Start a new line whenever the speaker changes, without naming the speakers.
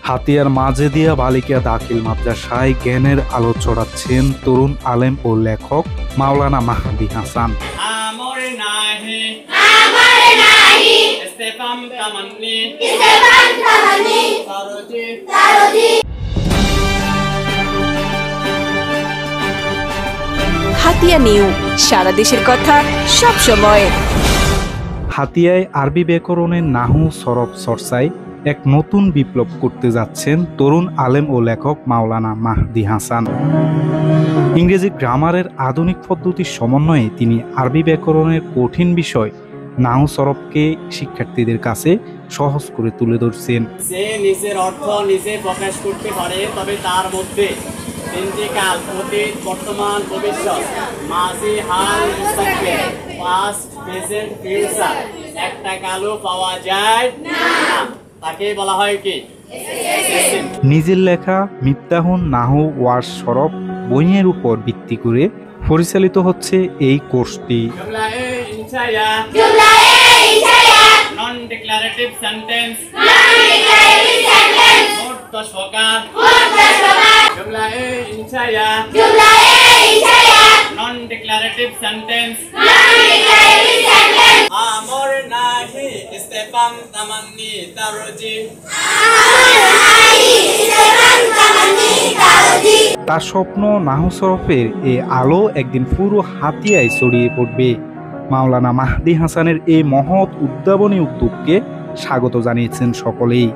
হাতিয়ার মাঝে দিয়া বালিকা দাখিল মাদ্রাসায় জ্ঞানের আলো ছড়াচ্ছেন তরুণ আলেম ও লেখক মাওলানা মাহদি হাসান।
হাতিয়া নিউ, সারা দেশের কথা সব সময়।
হাতিয়ায় আরবি ব্যাকরণের নাহু সরফ চর্চায় এক নতুন বিপ্লব করতে যাচ্ছেন তরুণ আলেম ও লেখক মাওলানা মাহদি হাসান। ইংরেজি গ্রামারের আধুনিক পদ্ধতির সমন্বয়ে তিনি আরবি ব্যাকরণের কঠিন বিষয় নাহু সরফকে শিক্ষার্থীদের কাছে সহজ করে তুলে ধরছেন।
সে নিজের অর্থ নিজে প্রকাশ করতে পারে, তবে তার মধ্যে তিনটি কাল, অতীত, বর্তমান, ভবিষ্যৎ, মাঝি, হাল, মুস্তাকবিল, পাস্ট, প্রেজেন্ট, ফিউচার, একটা কালও পাওয়া যায় না। তাকে বলা হয় কি?
নিজের লেখা মিফতাহুন নাহু ওয়াস সরফ বইয়ের উপর ভিত্তি করে পরিচালিত হচ্ছে এই কোর্সটি।
নন ডিক্লারেটিভ সেন্টেন্স, মোট 10 প্রকার। জুমলা এ ইনশাইয়া, নন ডিক্লারেটিভ সেন্টেন্স, আমর নাহি ইস্তেফাম তামান্নি তারজি।
তার স্বপ্ন নাহু সরফের এই আলো একদিন পুরো হাতিয়ায় ছড়িয়ে পড়বে। মাওলানা মাহদি হাসানের এই মহৎ উদ্ভাবনী উদ্যোগকে স্বাগত জানিয়েছেন সকলেই।